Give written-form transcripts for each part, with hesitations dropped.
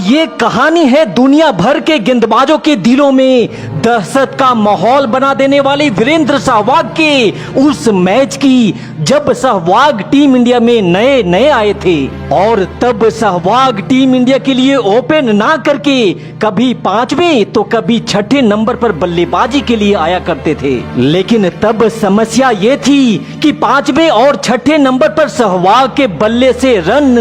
ये कहानी है दुनिया भर के गेंदबाजों के दिलों में दहशत का माहौल बना देने वाले वीरेंद्र सहवाग के उस मैच की, जब सहवाग टीम इंडिया में नए नए आए थे और तब सहवाग टीम इंडिया के लिए ओपन ना करके कभी 5वें तो कभी 6ठे नंबर पर बल्लेबाजी के लिए आया करते थे। लेकिन तब समस्या ये थी कि 5वें और 6ठे नंबर पर सहवाग के बल्ले से रन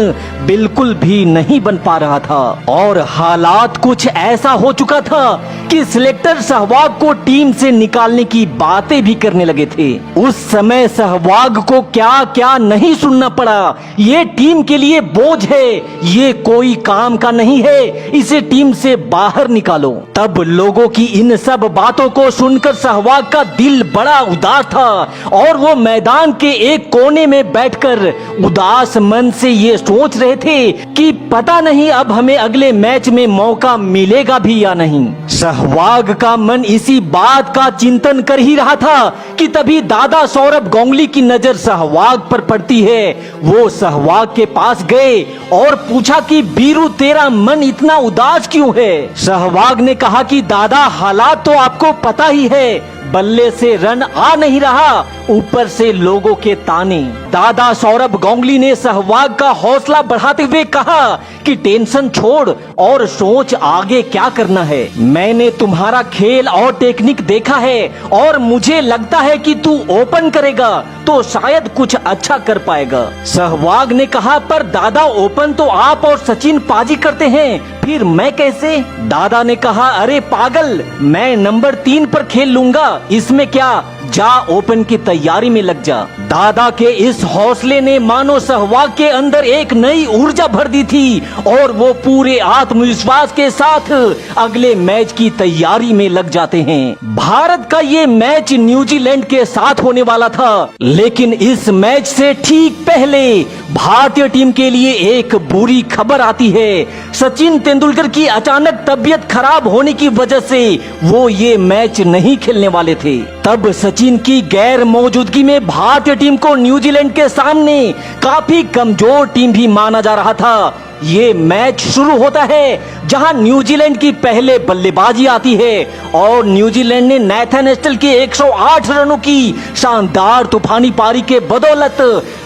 बिल्कुल भी नहीं बन पा रहा था और हालात कुछ ऐसा हो चुका था कि सिलेक्टर सहवाग को टीम से निकालने की बातें भी करने लगे थे। उस समय सहवाग को क्या क्या नहीं सुनना पड़ा। ये टीम के लिए बोझ है, ये कोई काम का नहीं है, इसे टीम से बाहर निकालो। तब लोगों की इन सब बातों को सुनकर सहवाग का दिल बड़ा उदास था और वो मैदान के एक कोने में बैठकर उदास मन से ये सोच रहे थे कि पता नहीं अब हमें अगले मैच में मौका मिलेगा भी या नहीं। सहवाग का मन इसी बात का चिंतन कर ही रहा था कि तभी दादा सौरभ गांगुली की नजर सहवाग पर पड़ती है। वो सहवाग के पास गए और पूछा कि बीरू तेरा मन इतना उदास क्यों है। सहवाग ने कहा कि दादा हालात तो आपको पता ही है, बल्ले से रन आ नहीं रहा, ऊपर से लोगों के ताने। दादा सौरभ गांगुली ने सहवाग का हौसला बढ़ाते हुए कहा कि टेंशन छोड़ और सोच आगे क्या करना है। मैंने तुम्हारा खेल और टेक्निक देखा है और मुझे लगता है कि तू ओपन करेगा तो शायद कुछ अच्छा कर पाएगा। सहवाग ने कहा पर दादा ओपन तो आप और सचिन पाजी करते हैं, फिर मैं कैसे। दादा ने कहा अरे पागल, मैं नंबर 3 पर खेल लूंगा, इसमें क्या, जा ओपन की तैयारी में लग जा। दादा के इस हौसले ने मानो सहवाग के अंदर एक नई ऊर्जा भर दी थी और वो पूरे आत्मविश्वास के साथ अगले मैच की तैयारी में लग जाते हैं। भारत का ये मैच न्यूजीलैंड के साथ होने वाला था, लेकिन इस मैच से ठीक पहले भारतीय टीम के लिए एक बुरी खबर आती है। सचिन तेंदुलकर की अचानक तबीयत खराब होने की वजह से वो ये मैच नहीं खेलने वाले थे। तब सचिन की गैर मौजूदगी में भारतीय टीम को न्यूजीलैंड के सामने काफी कमजोर टीम भी माना जा रहा था। ये मैच शुरू होता है जहां न्यूजीलैंड की पहले बल्लेबाजी आती है और न्यूजीलैंड ने नाथन एस्टल के 108 रनों की शानदार तूफानी पारी के बदौलत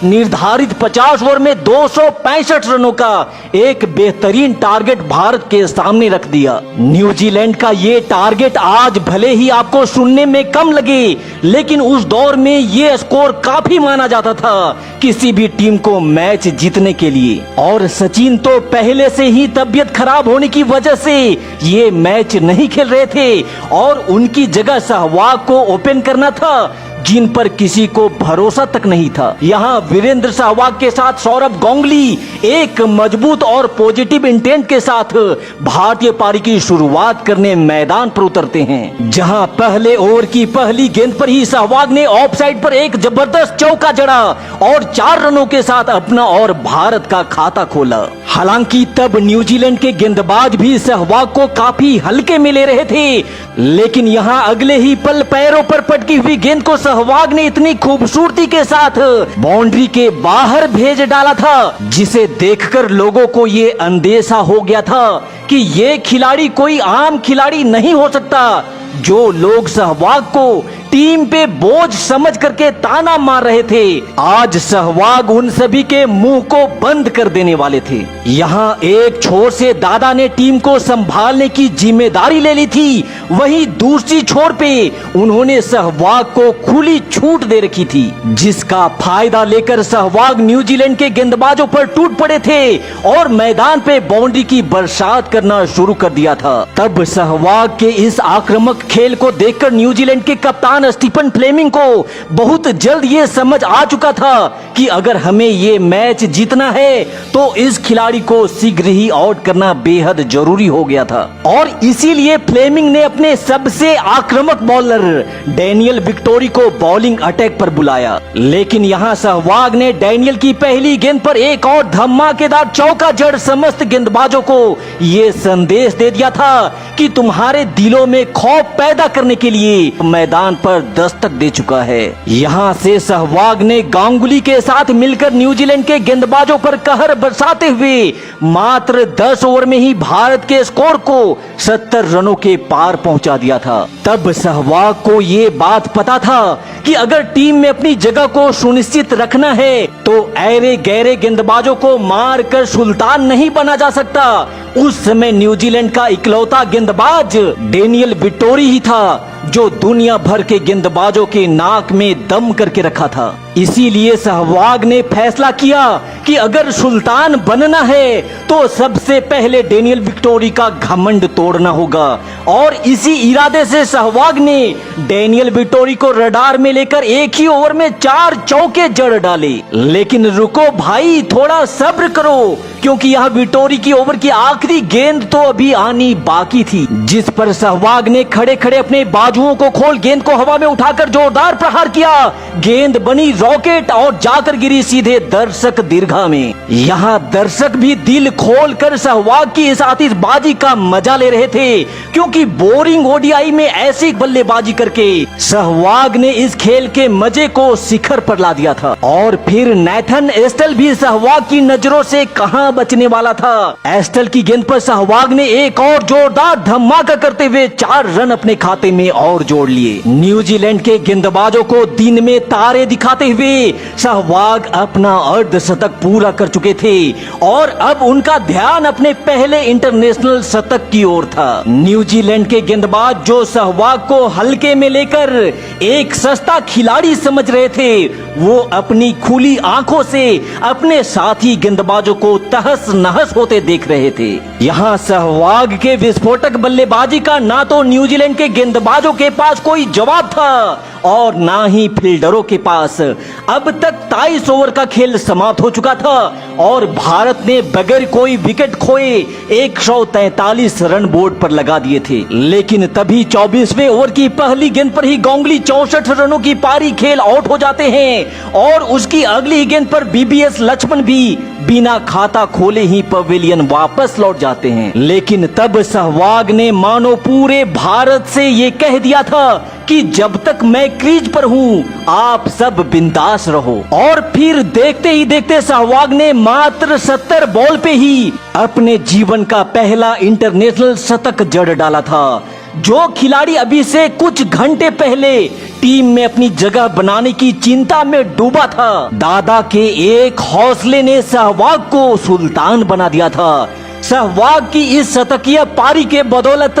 निर्धारित 50 ओवर में 265 रनों का एक बेहतरीन टारगेट भारत के सामने रख दिया। न्यूजीलैंड का ये टारगेट आज भले ही आपको सुनने में कम लगे, लेकिन उस दौर में ये स्कोर काफी माना जाता था किसी भी टीम को मैच जीतने के लिए। और सचिन तो पहले से ही तबीयत खराब होने की वजह से ये मैच नहीं खेल रहे थे और उनकी जगह सहवाग को ओपन करना था, जिन पर किसी को भरोसा तक नहीं था। यहाँ वीरेंद्र सहवाग के साथ सौरभ गांगुली एक मजबूत और पॉजिटिव इंटेंट के साथ भारतीय पारी की शुरुआत करने मैदान पर उतरते हैं, जहाँ पहले ओवर की पहली गेंद पर ही सहवाग ने ऑफ साइड पर एक जबरदस्त चौका जड़ा और 4 रनों के साथ अपना और भारत का खाता खोला। हालांकि तब न्यूजीलैंड के गेंदबाज भी सहवाग को काफी हल्के में ले रहे थे, लेकिन यहाँ अगले ही पल पैरों पर पटकी हुई गेंद को सहवाग ने इतनी खूबसूरती के साथ बाउंड्री के बाहर भेज डाला था, जिसे देखकर लोगों को ये अंदेशा हो गया था कि ये खिलाड़ी कोई आम खिलाड़ी नहीं हो सकता। जो लोग सहवाग को टीम पे बोझ समझ करके ताना मार रहे थे, आज सहवाग उन सभी के मुंह को बंद कर देने वाले थे। यहाँ एक छोर से दादा ने टीम को संभालने की जिम्मेदारी ले ली थी, वहीं दूसरी छोर पे उन्होंने सहवाग को खुली छूट दे रखी थी, जिसका फायदा लेकर सहवाग न्यूजीलैंड के गेंदबाजों पर टूट पड़े थे और मैदान पे बाउंड्री की बरसात करना शुरू कर दिया था। तब सहवाग के इस आक्रामक खेल को देखकर न्यूजीलैंड के कप्तान स्टीफन फ्लेमिंग को बहुत जल्द ये समझ आ चुका था कि अगर हमें ये मैच जीतना है तो इस खिलाड़ी को शीघ्र ही आउट करना बेहद जरूरी हो गया था। और इसीलिए फ्लेमिंग ने अपने सबसे आक्रामक बॉलर डैनियल विक्टोरी को बॉलिंग अटैक पर बुलाया, लेकिन यहाँ सहवाग ने डैनियल की पहली गेंद पर एक और धमाकेदार चौका जड़ समस्त गेंदबाजों को ये संदेश दे दिया था कि तुम्हारे दिलों में खौफ पैदा करने के लिए मैदान पर पर दस्तक दे चुका है। यहाँ से सहवाग ने गांगुली के साथ मिलकर न्यूजीलैंड के गेंदबाजों पर कहर बरसाते हुए मात्र 10 ओवर में ही भारत के स्कोर को 70 रनों के पार पहुंचा दिया था। तब सहवाग को ये बात पता था कि अगर टीम में अपनी जगह को सुनिश्चित रखना है तो ऐरे गहरे गेंदबाजों को मार कर सुल्तान नहीं बना जा सकता। उस समय न्यूजीलैंड का इकलौता गेंदबाज डेनियल विटोरी ही था जो दुनिया भर के गेंदबाजों के नाक में दम करके रखा था। इसीलिए सहवाग ने फैसला किया कि अगर सुल्तान बनना है तो सबसे पहले डेनियल विटोरी का घमंड तोड़ना होगा। और इसी इरादे से सहवाग ने डेनियल विटोरी को रडार में लेकर एक ही ओवर में 4 चौके जड़ डाले। लेकिन रुको भाई, थोड़ा सब्र करो, क्योंकि यह विटोरी की ओवर की आखिरी गेंद तो अभी आनी बाकी थी, जिस पर सहवाग ने खड़े खड़े अपने बाजुओं को खोल गेंद को हवा में उठाकर जोरदार प्रहार किया। गेंद बनी रॉकेट और जाकर गिरी सीधे दर्शक दीर्घा में। यहाँ दर्शक भी दिल खोल कर सहवाग की इस आतिशबाजी का मजा ले रहे थे, क्योंकि बोरिंग ओडीआई में ऐसी बल्लेबाजी करके सहवाग ने इस खेल के मजे को शिखर पर ला दिया था। और फिर नेथन एस्टल भी सहवाग की नजरों से कहां बचने वाला था। एस्टल की गेंद पर सहवाग ने एक और जोरदार धमाका करते हुए 4 रन अपने खाते में और जोड़ लिए। न्यूजीलैंड के गेंदबाजों को दिन में तारे दिखाते हुए सहवाग अपना अर्धशतक पूरा कर चुके थे और अब उनका ध्यान अपने पहले इंटरनेशनल शतक की ओर था। न्यूजीलैंड के गेंदबाज जो सहवाग को हल्के में लेकर एक सस्ता खिलाड़ी समझ रहे थे, वो अपनी खुली आंखों से अपने साथी गेंदबाजों को तहस नहस होते देख रहे थे। यहाँ सहवाग के विस्फोटक बल्लेबाजी का ना तो न्यूजीलैंड के गेंदबाजों के पास कोई जवाब था और ना ही फील्डरों के पास। अब तक 23 ओवर का खेल समाप्त हो चुका था और भारत ने बगैर कोई विकेट खोए 143 रन बोर्ड पर लगा दिए थे। लेकिन तभी 24वें ओवर की पहली गेंद पर ही गांगुली 64 रनों की पारी खेल आउट हो जाते हैं और उसकी अगली गेंद पर बीबीएस लक्ष्मण भी बिना खाता खोले ही पवेलियन वापस लौट जाते हैं। लेकिन तब सहवाग ने मानो पूरे भारत से ये कह दिया था कि जब तक मैं क्रीज पर हूँ आप सब बिंदास रहो। और फिर देखते ही देखते सहवाग ने मात्र 70 बॉल पे ही अपने जीवन का पहला इंटरनेशनल शतक जड़ डाला था। जो खिलाड़ी अभी से कुछ घंटे पहले टीम में अपनी जगह बनाने की चिंता में डूबा था, दादा के एक हौसले ने सहवाग को सुल्तान बना दिया था। सहवाग की इस शतकीय पारी के बदौलत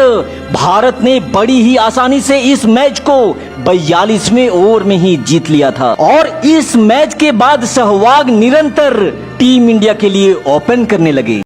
भारत ने बड़ी ही आसानी से इस मैच को 42वें ओवर में ही जीत लिया था। और इस मैच के बाद सहवाग निरंतर टीम इंडिया के लिए ओपन करने लगे।